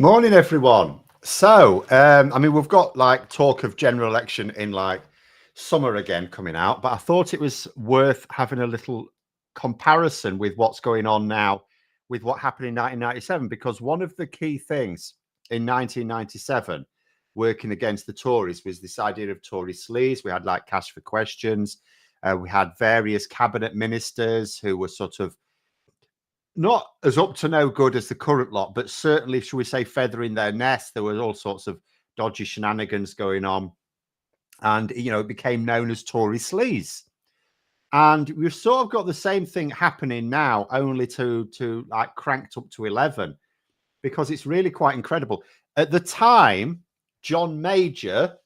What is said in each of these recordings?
Morning, everyone. So, I mean, we've got like talk of general election in like summer again coming out, but I thought it was worth having a little comparison with what's going on now with what happened in 1997, because one of the key things in 1997 working against the Tories was this idea of Tory Sleaze. We had like cash for questions. We had various cabinet ministers who were sort of not as up to no good as the current lot, but certainly, shall we say, feathering their nest. There was all sorts of dodgy shenanigans going on. And, it became known as Tory Sleaze. And we've sort of got the same thing happening now, only to like cranked up to 11, because it's really quite incredible. At the time, John Major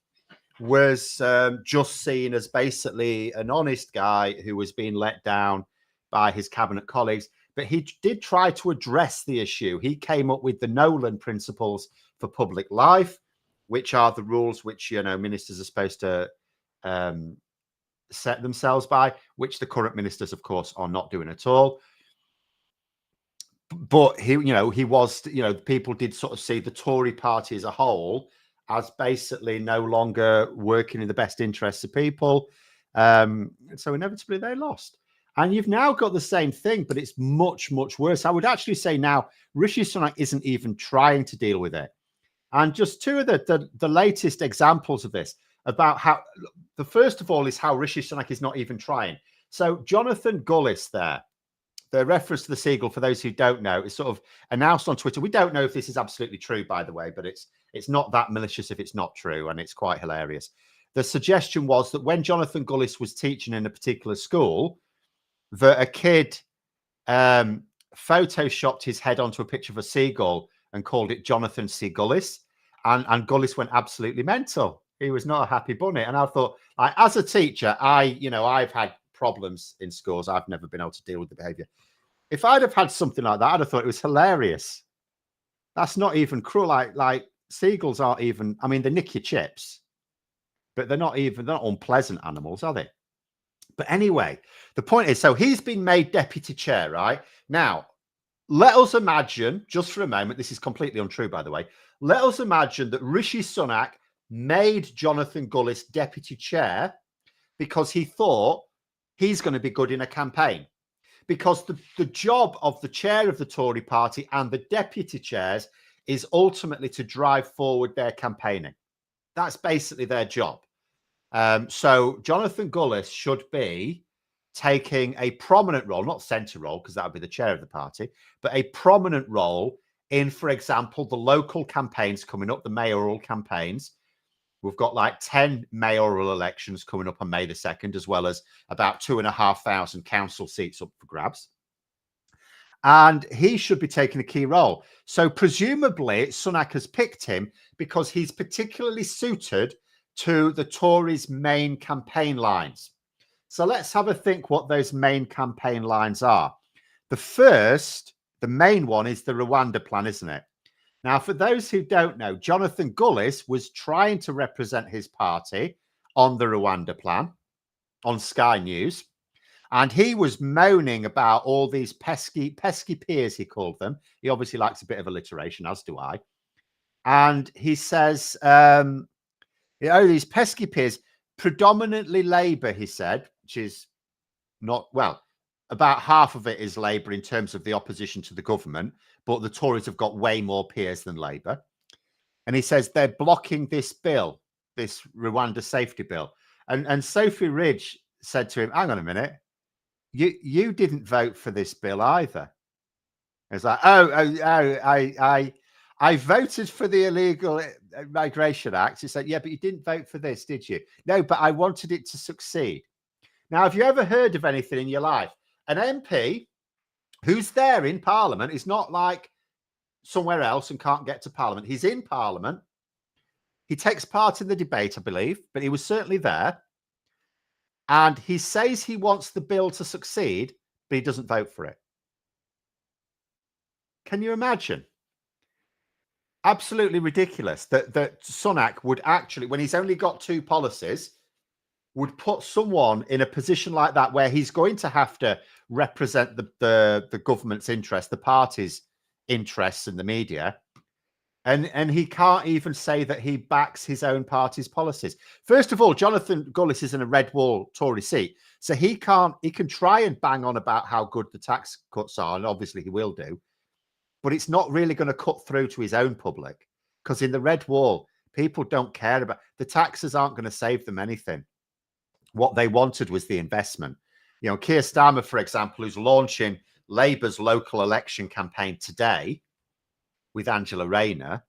was just seen as basically an honest guy who was being let down by his cabinet colleagues. But he did try to address the issue. He came up with the Nolan principles for public life, which are the rules which, ministers are supposed to set themselves by, which the current ministers, of course, are not doing at all. But he was, people did sort of see the Tory party as a whole as basically no longer working in the best interests of people. So inevitably they lost. And you've now got the same thing, but it's much, much worse. I would actually say now Rishi Sunak isn't even trying to deal with it. And just two of the latest examples of this, about how the first of all is how Rishi Sunak is not even trying. So Jonathan Gullis there, the reference to the seagull, for those who don't know, is sort of announced on Twitter. We don't know if this is absolutely true, by the way, but it's not that malicious if it's not true, and it's quite hilarious. The suggestion was that when Jonathan Gullis was teaching in a particular school, that a kid photoshopped his head onto a picture of a seagull and called it Jonathan C. Gullis, and Gullis went absolutely mental. He was not a happy bunny. And I thought, like, as a teacher, I've had problems in schools. I've never been able to deal with the behaviour. If I'd have had something like that, I'd have thought it was hilarious. That's not even cruel. Like seagulls aren't even, I mean, they nick your chips, but they're not unpleasant animals, are they? But anyway, the point is, so he's been made deputy chair, right? Now, let us imagine, just for a moment, this is completely untrue, by the way. Let us imagine that Rishi Sunak made Jonathan Gullis deputy chair because he thought he's going to be good in a campaign. Because the job of the chair of the Tory party and the deputy chairs is ultimately to drive forward their campaigning. That's basically their job. So Jonathan Gullis should be taking a prominent role, not centre role, because that would be the chair of the party, but a prominent role in, for example, the local campaigns coming up, the mayoral campaigns. We've got like 10 mayoral elections coming up on May the 2nd, as well as about 2,500 council seats up for grabs. And he should be taking a key role. So presumably Sunak has picked him because he's particularly suited to the Tories' main campaign lines. So let's have a think what those main campaign lines are. The main one is the Rwanda plan, isn't it? Now, for those who don't know, Jonathan Gullis was trying to represent his party on the Rwanda plan on Sky News. And he was moaning about all these pesky peers, he called them. He obviously likes a bit of alliteration, as do I. And he says, these pesky peers, predominantly Labour, he said, which is not, well, about half of it is Labour in terms of the opposition to the government, but the Tories have got way more peers than Labour. And he says they're blocking this bill, this Rwanda safety bill. And Sophie Ridge said to him, hang on a minute, you didn't vote for this bill either. It's like, I voted for the Illegal Migration Act. He said, yeah, but you didn't vote for this, did you? No, but I wanted it to succeed. Now, have you ever heard of anything in your life? An MP who's there in Parliament is not like somewhere else and can't get to Parliament. He's in Parliament. He takes part in the debate, I believe, but he was certainly there. And he says he wants the bill to succeed, but he doesn't vote for it. Can you imagine? Absolutely ridiculous that Sunak would actually, when he's only got two policies, would put someone in a position like that where he's going to have to represent the government's interest, the party's interests in the media, And he can't even say that he backs his own party's policies. First of all, Jonathan Gullis is in a red wall Tory seat, so he can try and bang on about how good the tax cuts are, and obviously he will do, but it's not really going to cut through to his own public, because in the red wall, people don't care about the taxes, aren't going to save them anything. What they wanted was the investment. You know, Keir Starmer, for example, who's launching Labour's local election campaign today with Angela Rayner,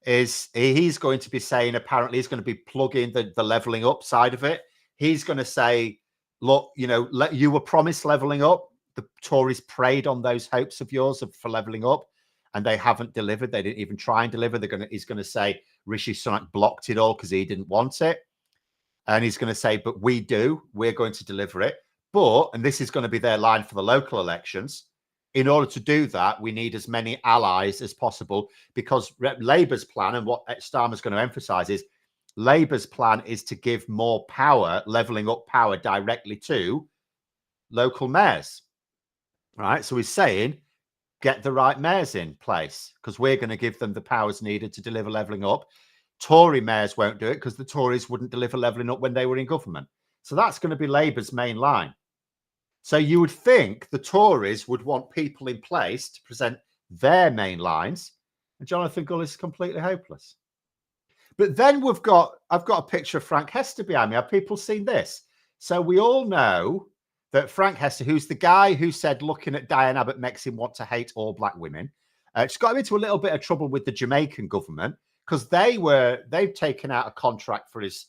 he's going to be saying, apparently he's going to be plugging the levelling up side of it. He's going to say, look, you know, you were promised levelling up. The Tories preyed on those hopes of yours for levelling up, and they haven't delivered. They didn't even try and deliver. He's going to say Rishi Sunak blocked it all because he didn't want it. And he's going to say, but we're going to deliver it. But, and this is going to be their line for the local elections, in order to do that, we need as many allies as possible, because Labour's plan, and what Starmer's going to emphasise, is Labour's plan is to give more power, levelling up power directly to local mayors. Right? So he's saying, get the right mayors in place, because we're going to give them the powers needed to deliver levelling up. Tory mayors won't do it because the Tories wouldn't deliver levelling up when they were in government. So that's going to be Labour's main line. So you would think the Tories would want people in place to present their main lines, and Jonathan Gullis is completely hopeless. But then I've got a picture of Frank Hester behind me. Have people seen this? So we all know that Frank Hester, who's the guy who said looking at Diane Abbott makes him want to hate all black women, just got him into a little bit of trouble with the Jamaican government, because they've taken out a contract for his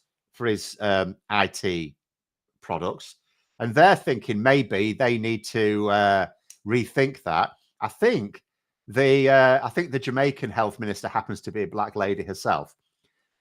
IT products. And they're thinking maybe they need to rethink that. I think the Jamaican health minister happens to be a black lady herself.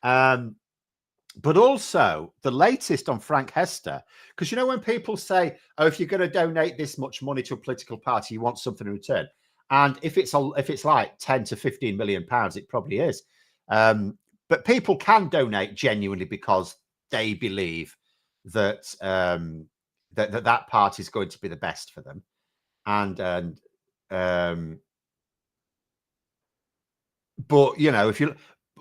But also the latest on Frank Hester, because you know when people say, "Oh, if you're going to donate this much money to a political party, you want something in return," and if it's like 10 to 15 million pounds, it probably is. But people can donate genuinely because they believe that. That party is going to be the best for them, but you know,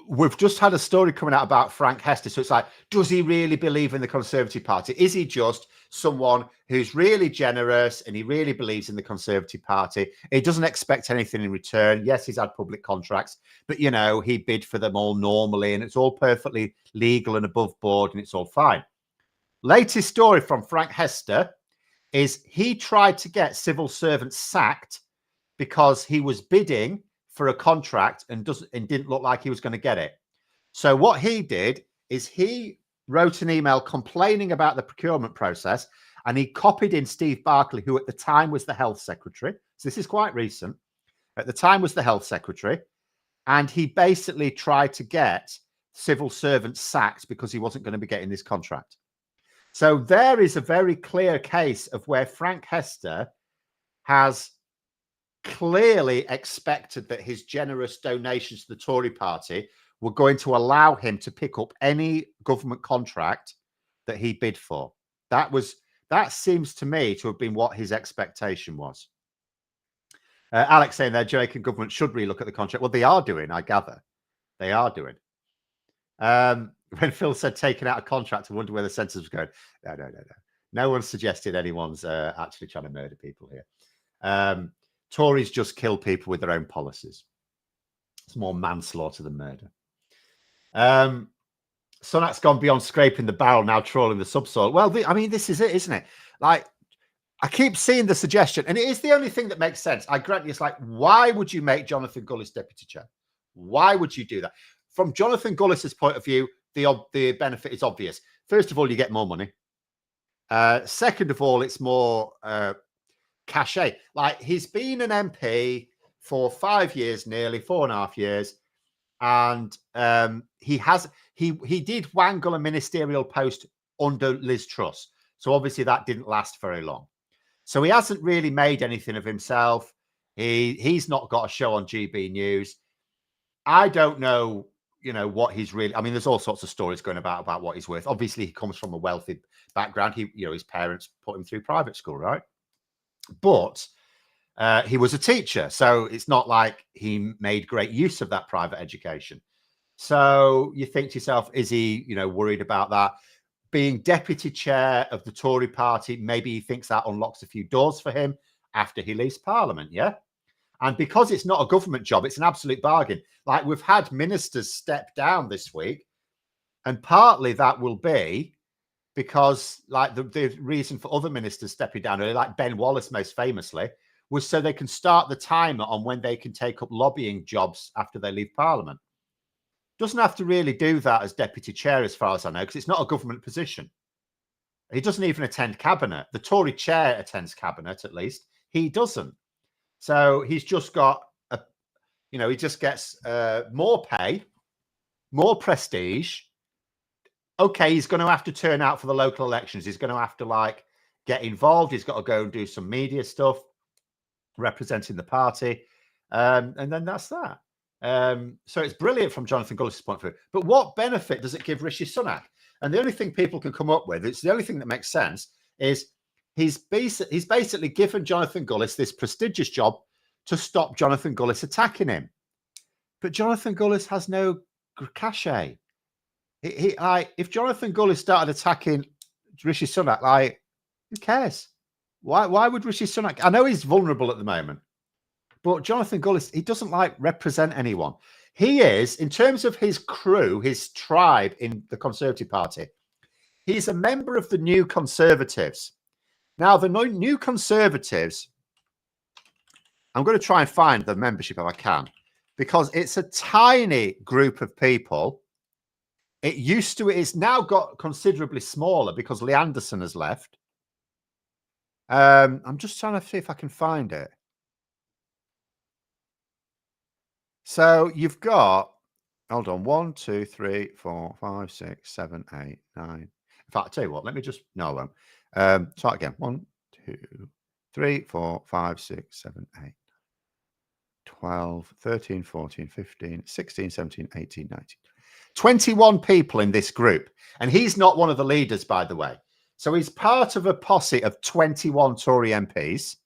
we've just had a story coming out about Frank Hester, so it's like, does he really believe in the Conservative Party? Is he just someone who's really generous and he really believes in the Conservative Party? He doesn't expect anything in return. Yes, he's had public contracts, but you know, he bid for them all normally, and it's all perfectly legal and above board, and it's all fine. Latest story from Frank Hester is he tried to get civil servants sacked because he was bidding for a contract and didn't look like he was going to get it. So what he did is he wrote an email complaining about the procurement process, and he copied in Steve Barclay, who at the time was the health secretary. So this is quite recent. At the time was the health secretary, and he basically tried to get civil servants sacked because he wasn't going to be getting this contract. So there is a very clear case of where Frank Hester has clearly expected that his generous donations to the Tory party were going to allow him to pick up any government contract that he bid for. That seems to me to have been what his expectation was. Alex saying their Jamaican government should relook at the contract. Well, they are doing, I gather. They are doing. When Phil said taking out a contract, I wonder where the sentence was going. No. No one suggested anyone's actually trying to murder people here. Tories just kill people with their own policies. It's more manslaughter than murder. Sunak's gone beyond scraping the barrel, now trawling the subsoil. Well, I mean, this is it, isn't it? Like, I keep seeing the suggestion, and it is the only thing that makes sense. I grant you, it's like, why would you make Jonathan Gullis deputy chair? Why would you do that? From Jonathan Gullis's point of view, the benefit is obvious. First of all, you get more money. Second of all, it's more cachet. Like, he's been an MP for 5 years, nearly 4.5 years, and he did wangle a ministerial post under Liz Truss. So obviously that didn't last very long. So he hasn't really made anything of himself. He's not got a show on GB News. I don't know, you know, what he's really. I mean, there's all sorts of stories going about what he's worth. Obviously, he comes from a wealthy background. His parents put him through private school, right? But He was a teacher, so it's not like he made great use of that private education. So you think to yourself, is he, worried about that? Being deputy chair of the Tory party, maybe he thinks that unlocks a few doors for him after he leaves Parliament, yeah? And because it's not a government job, it's an absolute bargain. Like, we've had ministers step down this week, and partly that will be because, like, the reason for other ministers stepping down early, like Ben Wallace most famously, was so they can start the timer on when they can take up lobbying jobs after they leave Parliament. Doesn't have to really do that as deputy chair, as far as I know, because it's not a government position. He doesn't even attend cabinet. The Tory chair attends cabinet, at least. He doesn't. So he's just got he just gets more pay, more prestige. Okay, he's going to have to turn out for the local elections. He's going to have to get involved. He's got to go and do some media stuff representing the party. And then that's that. So it's brilliant from Jonathan Gullis' point of view. But what benefit does it give Rishi Sunak? And the only thing people can come up with, it's the only thing that makes sense, is he's basically given Jonathan Gullis this prestigious job to stop Jonathan Gullis attacking him. But Jonathan Gullis has no cachet. If Jonathan Gullis started attacking Rishi Sunak, who cares? Why would Rishi Sunak? I know he's vulnerable at the moment, but Jonathan Gullis, he doesn't represent anyone. He is, in terms of his crew, his tribe in the Conservative Party, he's a member of the New Conservatives. Now, the New Conservatives, I'm going to try and find the membership if I can, because it's a tiny group of people. It's now got considerably smaller because Lee Anderson has left. I'm just trying to see if I can find it. So you've got, hold on, 1, 2, 3, 4, 5, 6, 7, 8, 9. In fact, I'll tell you what, let me just, no, I won't. Start again. 1, 2, 3, 4, 5, 6, 7, 8, 12, 13, 14, 15, 16, 17, 18, 19. 21 people in this group. And he's not one of the leaders, by the way. So he's part of a posse of 21 Tory MPs.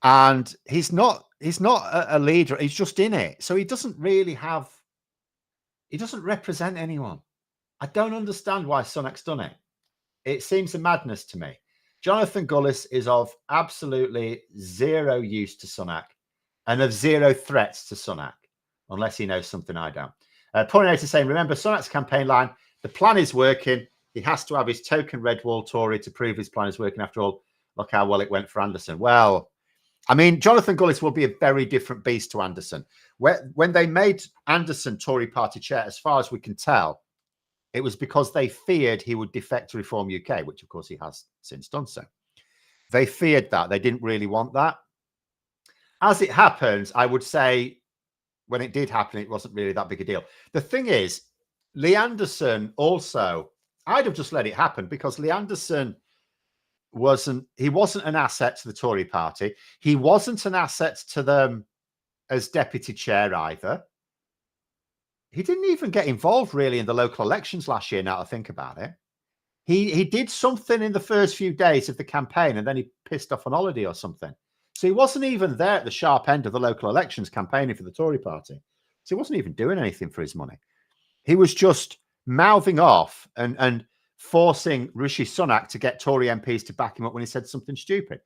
And he's not a leader. He's just in it. So he doesn't represent anyone. I don't understand why Sunak's done it. It seems a madness to me. Jonathan Gullis is of absolutely zero use to Sunak and of zero threats to Sunak, unless he knows something I don't. Poinator saying, remember Sunak's campaign line, the plan is working. He has to have his token red wall Tory to prove his plan is working. After all, look how well it went for Anderson. Well, I mean, Jonathan Gullis will be a very different beast to Anderson. When they made Anderson Tory party chair, as far as we can tell, it was because they feared he would defect to Reform UK, which of course he has since done so. They feared that. They didn't really want that. As it happens, I would say when it did happen, it wasn't really that big a deal. The thing is, Lee Anderson also, I'd have just let it happen because Lee Anderson wasn't an asset to the Tory party. He wasn't an asset to them as deputy chair either. He didn't even get involved really in the local elections last year, now I think about it. He did something in the first few days of the campaign and then he pissed off on holiday or something. So he wasn't even there at the sharp end of the local elections campaigning for the Tory party. So he wasn't even doing anything for his money. He was just mouthing off and forcing Rishi Sunak to get Tory MPs to back him up when he said something stupid.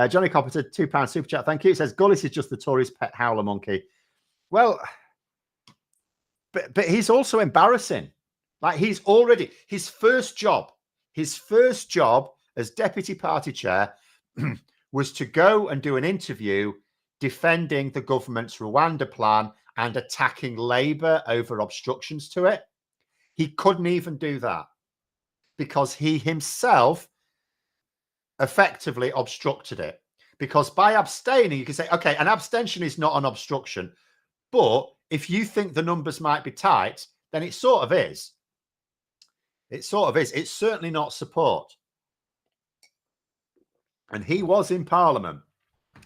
Johnny Copper said £2 super chat. Thank you. It says Gullis is just the Tories' pet howler monkey. Well, but he's also embarrassing. Like, he's already, his first job as deputy party chair was to go and do an interview defending the government's Rwanda plan and attacking Labour over obstructions to it. He couldn't even do that because he himself effectively obstructed it. Because by abstaining, you can say, okay, an abstention is not an obstruction, but if you think the numbers might be tight, then it sort of is. It sort of is. It's certainly not support. And he was in Parliament.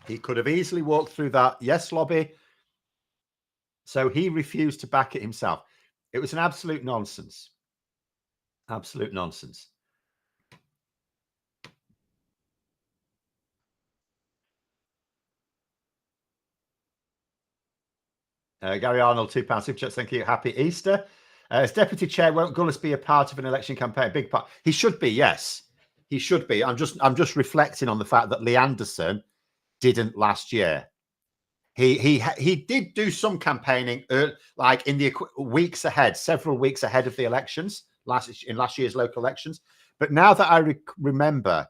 He could have easily walked through that yes lobby. So he refused to back it himself. It was an absolute nonsense. Absolute nonsense. Gary Arnold, £2 super chat. Thank you. Happy Easter. As deputy chair, won't Gullis be a part of an election campaign? A big part. He should be. Yes, he should be. I'm just reflecting on the fact that Lee Anderson didn't last year. He did do some campaigning, like in the weeks ahead, several weeks ahead of the elections in last year's local elections. But now that I remember,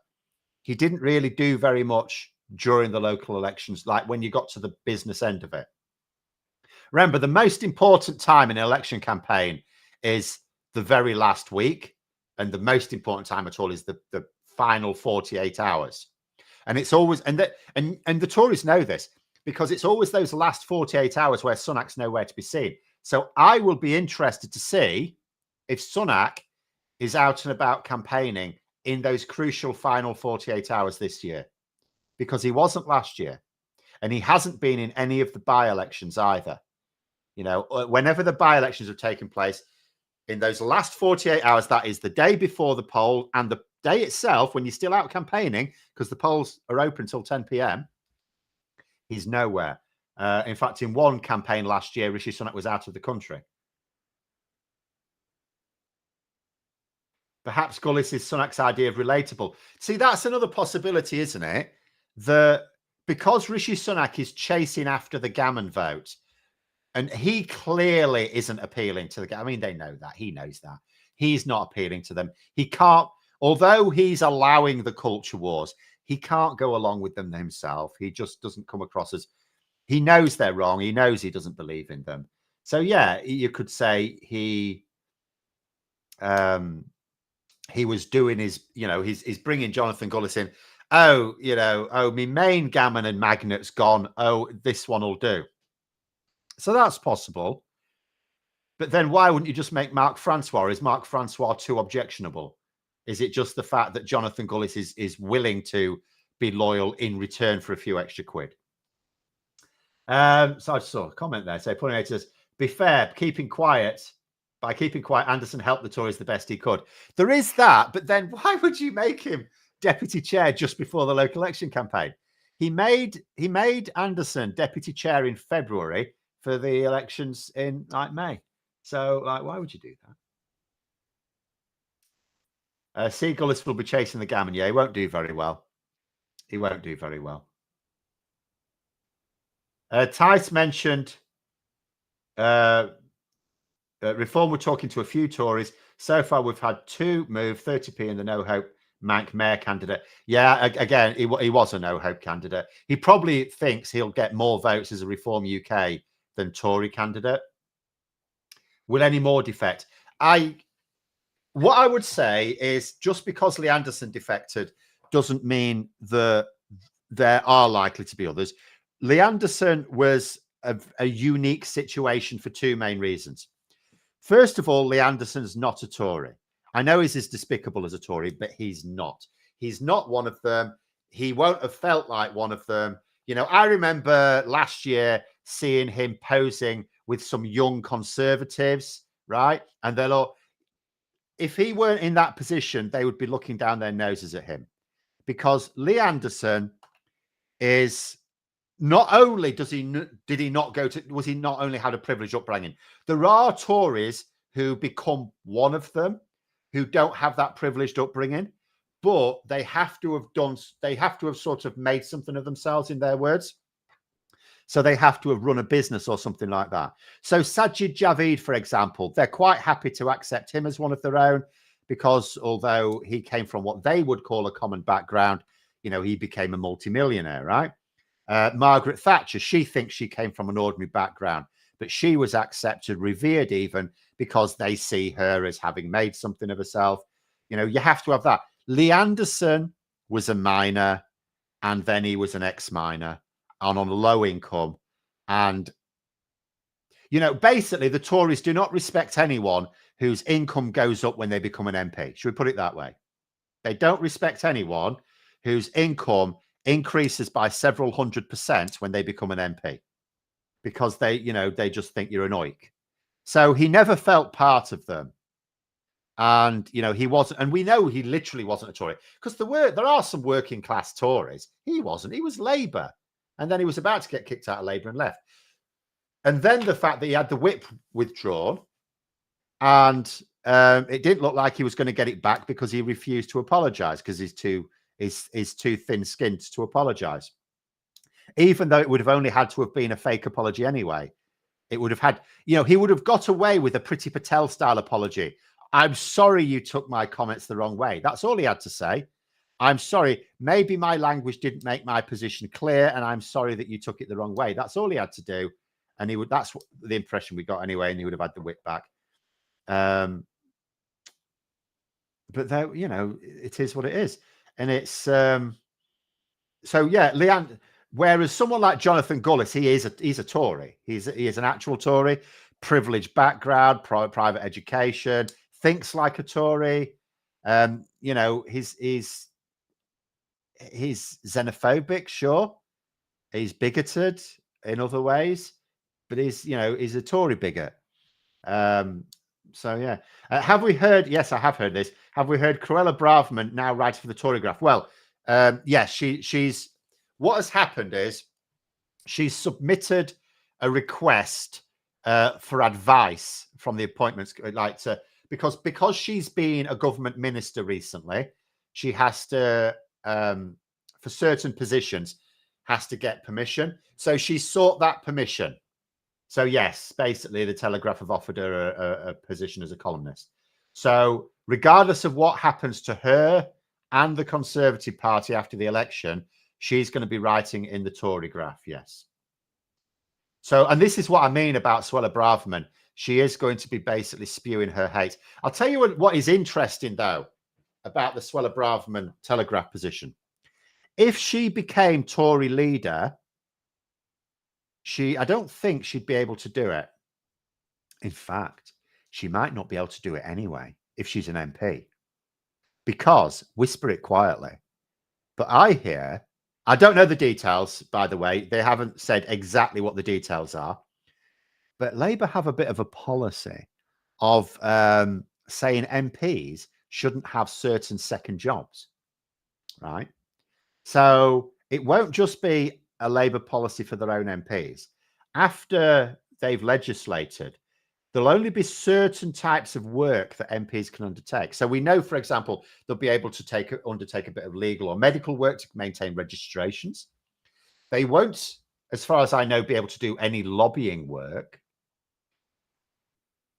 he didn't really do very much during the local elections, like when you got to the business end of it. Remember, the most important time in an election campaign is the very last week, and the most important time at all is the final 48 hours. And it's always and the Tories know this, because it's always those last 48 hours where Sunak's nowhere to be seen. So I will be interested to see if Sunak is out and about campaigning in those crucial final 48 hours this year, because he wasn't last year, and he hasn't been in any of the by-elections either. You know, whenever the by-elections have taken place, in those last 48 hours, that is the day before the poll and the day itself, when you're still out campaigning, because the polls are open until 10 p.m., he's nowhere. In fact, in one campaign last year, Rishi Sunak was out of the country. Perhaps Gullis is Sunak's idea of relatable. See, that's another possibility, isn't it? Because Rishi Sunak is chasing after the gammon vote, and he clearly isn't appealing to the. I mean, they know that. He knows that. He's not appealing to them. He can't, although he's allowing the culture wars, he can't go along with them himself. He just doesn't come across as, he knows they're wrong. He knows he doesn't believe in them. So, yeah, you could say he was doing his, he's bringing Jonathan Gullis in. Oh, my main gammon and magnet's gone. Oh, this one will do. So that's possible. But then why wouldn't you just make Mark Francois? Is Mark Francois too objectionable? Is it just the fact that Jonathan Gullis is willing to be loyal in return for a few extra quid? So I just saw a comment there. So Pollinator says, be fair, keeping quiet. By keeping quiet, Anderson helped the Tories the best he could. There is that, but then why would you make him deputy chair just before the local election campaign? He made Anderson deputy chair in February for the elections in May. So, why would you do that? C. Gullis will be chasing the gammon. Yeah, he won't do very well. He won't do very well. Tice mentioned Reform. We're talking to a few Tories. So far, we've had 2 move, 30p in the no hope Manc mayor candidate. Yeah, again, he was a no hope candidate. He probably thinks he'll get more votes as a Reform UK than Tory candidate. Will any more defect? What I would say is, just because Lee Anderson defected doesn't mean that there are likely to be others. Lee Anderson was a unique situation for 2 main reasons. First of all, Lee Anderson's not a Tory. I know he's as despicable as a Tory, but he's not. He's not one of them. He won't have felt like one of them. I remember last year seeing him posing with some young conservatives, right? And they're all, if he weren't in that position, they would be looking down their noses at him, because Lee Anderson is not only was he not only had a privileged upbringing. There are Tories who become one of them who don't have that privileged upbringing, but they have to have sort of made something of themselves, in their words. So they have to have run a business or something like that. So Sajid Javid, for example, they're quite happy to accept him as one of their own, because although he came from what they would call a common background, he became a multimillionaire, right? Margaret Thatcher, she thinks she came from an ordinary background, but she was accepted, revered even, because they see her as having made something of herself. You have to have that. Lee Anderson was a miner, and then he was an ex-miner and on a low income. And, basically the Tories do not respect anyone whose income goes up when they become an MP. Should we put it that way? They don't respect anyone whose income increases by several 100% when they become an MP, because they just think you're an oik. So he never felt part of them. And, he wasn't, and we know he literally wasn't a Tory, because there are some working class Tories. He wasn't. He was Labour. And then he was about to get kicked out of Labour and left. And then the fact that he had the whip withdrawn, and it didn't look like he was going to get it back because he refused to apologize because he's too thin-skinned to apologize. Even though it would have only had to have been a fake apology anyway. It would have had, he would have got away with a Priti Patel style apology. I'm sorry you took my comments the wrong way. That's all he had to say. I'm sorry. Maybe my language didn't make my position clear, and I'm sorry that you took it the wrong way. That's all he had to do. And that's the impression we got anyway, and he would have had the whip back. But though, it is what it is. And it's so yeah, Leanne. Whereas someone like Jonathan Gullis, he's a Tory. He is an actual Tory, privileged background, private education, thinks like a Tory. He's xenophobic, sure. He's bigoted in other ways, but he's a Tory bigot. So yeah, have we heard? Yes, I have heard this. Have we heard Suella Braverman now writing for the Tory Graph? Well, yes, she's. What has happened is she's submitted a request for advice from the appointments, because she's been a government minister recently. She has to, for certain positions, has to get permission. So she sought that permission. So yes, basically the Telegraph have offered her a position as a columnist. So regardless of what happens to her and the Conservative Party after the election, she's going to be writing in the Tory Graph, yes. So, and this is what I mean about Suella Braverman. She is going to be basically spewing her hate. I'll tell you what is interesting, though, about the Suella Braverman Telegraph position. If she became Tory leader, I don't think she'd be able to do it. In fact, she might not be able to do it anyway if she's an MP. Because, whisper it quietly, but I hear, I don't know the details, by the way. They haven't said exactly what the details are. But Labour have a bit of a policy of saying MPs shouldn't have certain second jobs, right? So it won't just be a Labour policy for their own MPs. After they've legislated, there'll only be certain types of work that MPs can undertake. So we know, for example, they'll be able to undertake a bit of legal or medical work to maintain registrations. They won't, as far as I know, be able to do any lobbying work.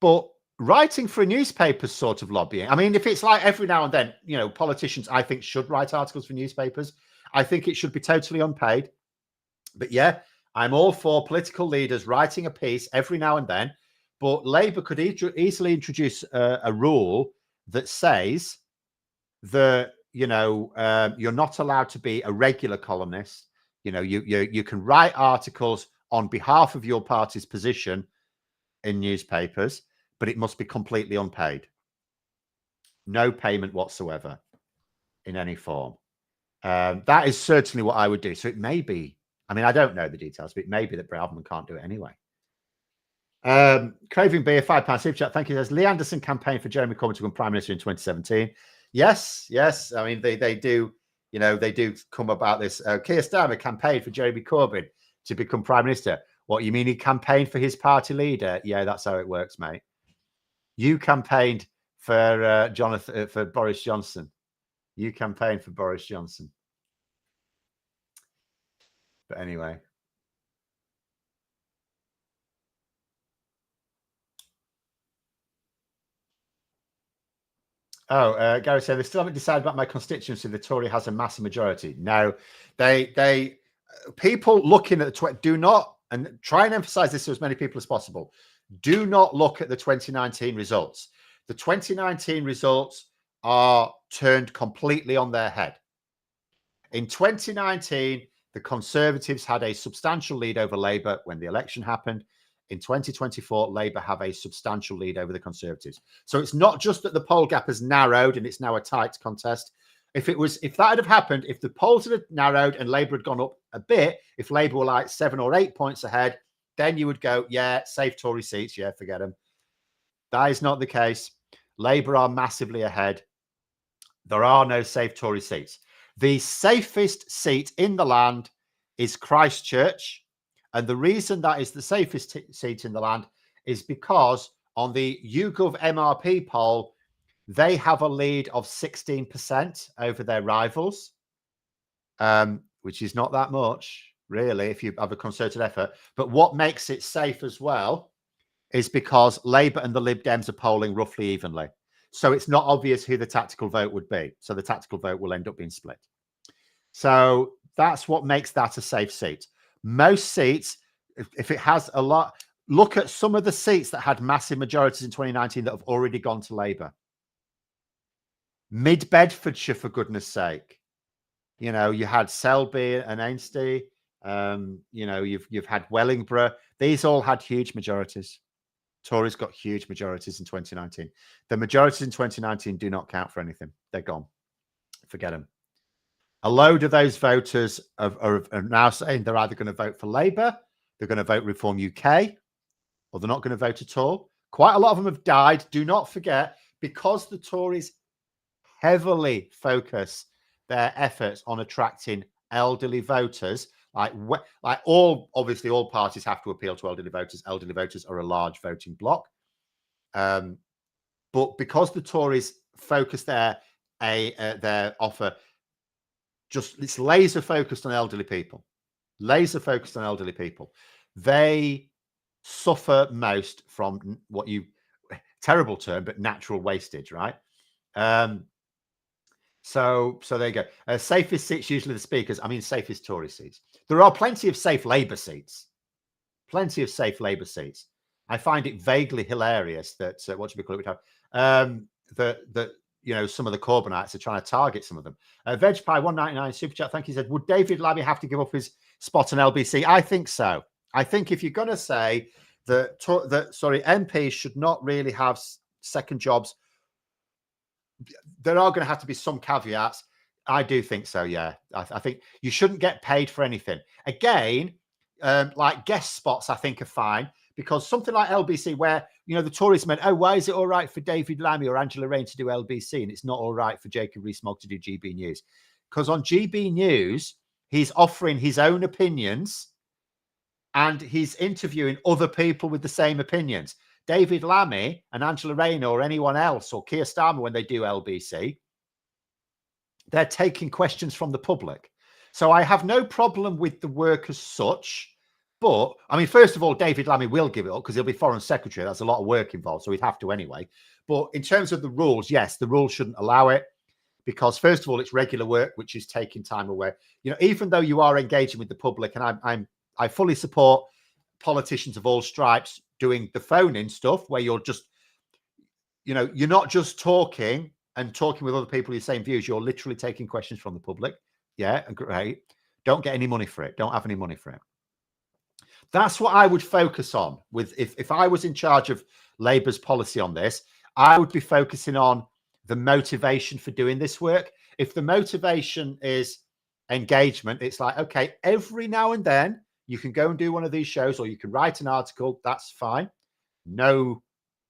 But writing for a newspaper is sort of lobbying. I mean, if it's like every now and then, politicians, I think, should write articles for newspapers. I think it should be totally unpaid. But yeah, I'm all for political leaders writing a piece every now and then. But Labour could easily introduce a rule that says that, you're not allowed to be a regular columnist. You can write articles on behalf of your party's position in newspapers, but it must be completely unpaid. No payment whatsoever in any form. That is certainly what I would do. So it may be, I don't know the details, but it may be that Braverman can't do it anyway. Craving Beer, £5 super chat. Thank you. There's Lee Anderson campaign for Jeremy Corbyn to become Prime Minister in 2017. Yes. They do, they do come about this. Keir Starmer campaigned for Jeremy Corbyn to become Prime Minister. What, you mean he campaigned for his party leader? Yeah, that's how it works, mate. You campaigned for for Boris Johnson. You campaigned for Boris Johnson. But anyway. Oh, Gary said they still haven't decided about my constituency. The Tory has a massive majority. No, people looking at the do not, and try and emphasize this to as many people as possible. Do not look at the 2019 results. The 2019 results are turned completely on their head. In 2019, the Conservatives had a substantial lead over Labour when the election happened. In 2024, Labour have a substantial lead over the Conservatives. So it's not just that the poll gap has narrowed and it's now a tight contest. If that had happened, if the polls had narrowed and Labour had gone up a bit, if Labour were like 7 or 8 points ahead, then you would go, yeah, safe Tory seats. Yeah, forget them. That is not the case. Labour are massively ahead. There are no safe Tory seats. The safest seat in the land is Christchurch. And the reason that is the safest seat in the land is because on the YouGov MRP poll, they have a lead of 16% over their rivals, which is not that much, really, if you have a concerted effort. But what makes it safe as well is because Labour and the Lib Dems are polling roughly evenly. So it's not obvious who the tactical vote would be. So the tactical vote will end up being split. So that's what makes that a safe seat. Most seats, if it has a lot, look at some of the seats that had massive majorities in 2019 that have already gone to Labour. Mid Bedfordshire, for goodness sake. You know, you had Selby and Ainsty. You know, you've had Wellingborough. These all had huge majorities. Tories got huge majorities in 2019. The majorities in 2019 do not count for anything. They're gone. Forget them. A load of those voters are now saying they're either going to vote for Labour, they're going to vote Reform UK, or they're not going to vote at all. Quite a lot of them have died. Do not forget, because the Tories heavily focus their efforts on attracting elderly voters, like obviously all parties have to appeal to elderly voters. Elderly voters are a large voting bloc. But because the Tories focus their offer, it's laser focused on elderly people, they suffer most from terrible term, but natural wastage, right? So there you go. Safest seats, usually the speakers. I mean, safest Tory seats. There are plenty of safe Labour seats. I find it vaguely hilarious that that you know, some of the Corbynites are trying to target some of them. Veg Pie 199 super chat. Thank you. Said, would David Lammy have to give up his spot on LBC? I think so. I think if you're going to say that MPs should not really have second jobs, there are going to have to be some caveats. I do think so. Yeah, I think you shouldn't get paid for anything. Again, like guest spots, I think are fine, because something like LBC, where, you know, the Tories meant, oh, why is it all right for David Lammy or Angela Rayner to do LBC and it's not all right for Jacob Rees-Mogg to do GB News? Because on GB News, he's offering his own opinions and he's interviewing other people with the same opinions. David Lammy and Angela Rayner or anyone else, or Keir Starmer, when they do LBC, they're taking questions from the public. So I have no problem with the work as such. But, I mean, first of all, David Lammy will give it up because he'll be Foreign Secretary. That's a lot of work involved, so he'd have to anyway. But in terms of the rules, yes, the rules shouldn't allow it because, first of all, it's regular work, which is taking time away. You know, even though you are engaging with the public, and I fully support politicians of all stripes doing the phone-in stuff where you're just, you know, you're not just talking with other people with the same views. You're literally taking questions from the public. Yeah, great. Don't get any money for it. Don't have any money for it. That's what I would focus on. If I was in charge of Labour's policy on this, I would be focusing on the motivation for doing this work. If the motivation is engagement, it's like, okay, every now and then you can go and do one of these shows, or you can write an article. That's fine. No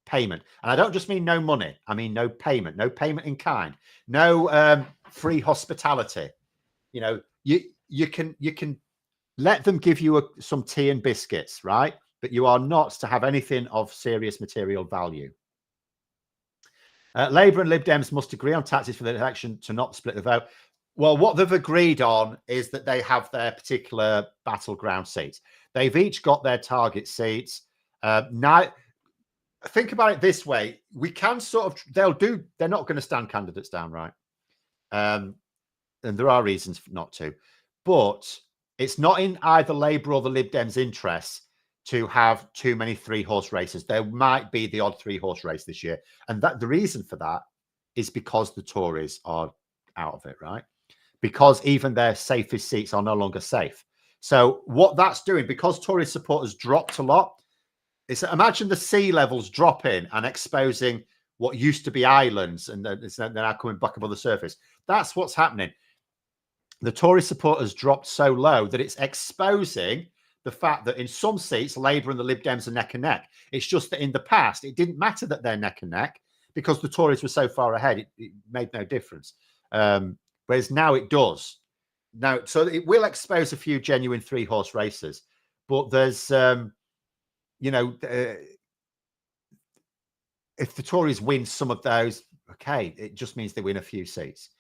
payment. And I don't just mean no money. I mean no payment in kind, no free hospitality. You know, you can let them give you some tea and biscuits, right? But you are not to have anything of serious material value. Labour and Lib Dems must agree on tactics for the election to not split the vote. Well, what they've agreed on is that they have their particular battleground seats. They've each got their target seats. Now, think about it this way. We can sort of, they're not going to stand candidates down, right? And there are reasons not to. But it's not in either Labour or the Lib Dems' interests to have too many three-horse races. There might be the odd three-horse race this year. And the reason for that is because the Tories are out of it, right? Because even their safest seats are no longer safe. So what that's doing, because Tory support has dropped a lot, is imagine the sea levels dropping and exposing what used to be islands, and they're now coming back above the surface. That's what's happening. The Tory support has dropped so low that it's exposing the fact that in some seats, Labour and the Lib Dems are neck and neck. It's just that in the past, it didn't matter that they're neck and neck because the Tories were so far ahead. It made no difference. Whereas now it does. Now, so it will expose a few genuine three-horse races. But there's, you know, if the Tories win some of those, okay, it just means they win a few seats.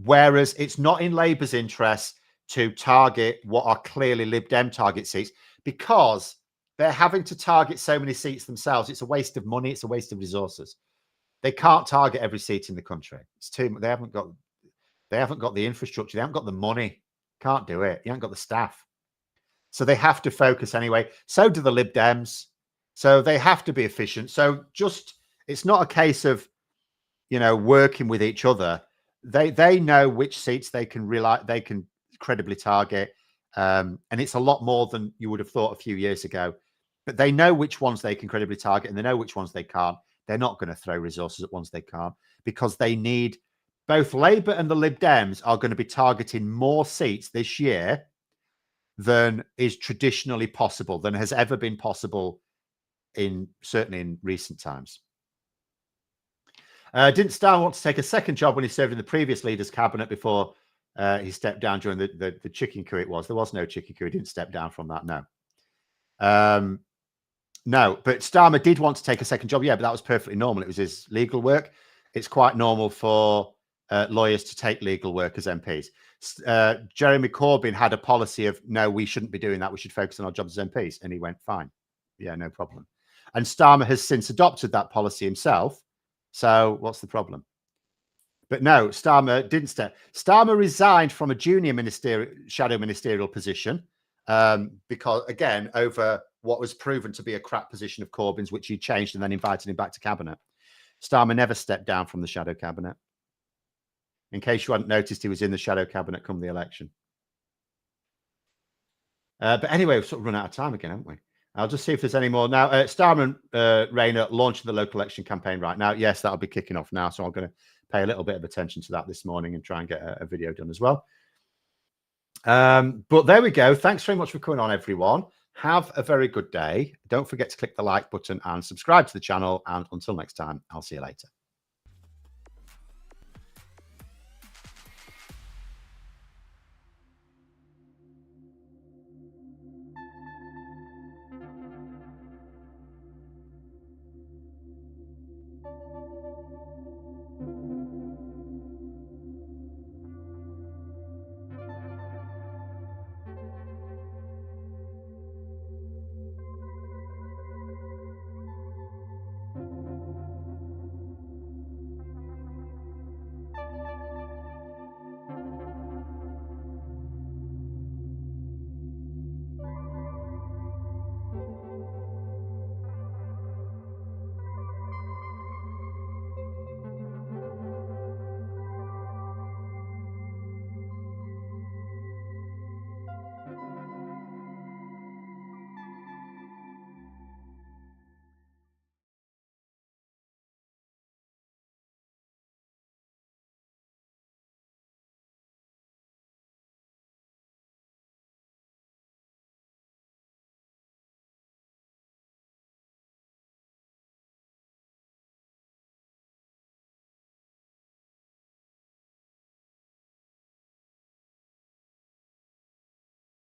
Whereas it's not in Labour's interest to target what are clearly Lib Dem target seats, because they're having to target so many seats themselves. It's a waste of money. It's a waste of resources. They can't target every seat in the country. It's too. They haven't got the infrastructure. They haven't got the money. Can't do it. You haven't got the staff. So they have to focus anyway. So do the Lib Dems. So they have to be efficient. So it's not a case of, working with each other. They know which seats they can credibly target. And it's a lot more than you would have thought a few years ago. But they know which ones they can credibly target, and they know which ones they can't. They're not going to throw resources at ones they can't, because they need, both Labour and the Lib Dems are going to be targeting more seats this year than is traditionally possible, than has ever been possible certainly in recent times. Didn't Starmer want to take a second job when he served in the previous leader's cabinet before he stepped down during the chicken coup? There was no chicken coup. He didn't step down from that, no. No, but Starmer did want to take a second job. Yeah, but that was perfectly normal. It was his legal work. It's quite normal for lawyers to take legal work as MPs. Jeremy Corbyn had a policy of, no, we shouldn't be doing that. We should focus on our jobs as MPs. And he went, fine. Yeah, no problem. And Starmer has since adopted that policy himself. So what's the problem? But no, Starmer didn't step. Starmer resigned from a junior shadow ministerial position because, again, over what was proven to be a crap position of Corbyn's, which he changed and then invited him back to cabinet. Starmer never stepped down from the shadow cabinet. In case you hadn't noticed, he was in the shadow cabinet come the election. But anyway, we've sort of run out of time again, haven't we? I'll just see if there's any more. Now, Starmer and Rayner launching the local election campaign right now. Yes, that'll be kicking off now. So I'm going to pay a little bit of attention to that this morning and try and get a video done as well. But there we go. Thanks very much for coming on, everyone. Have a very good day. Don't forget to click the like button and subscribe to the channel. And until next time, I'll see you later.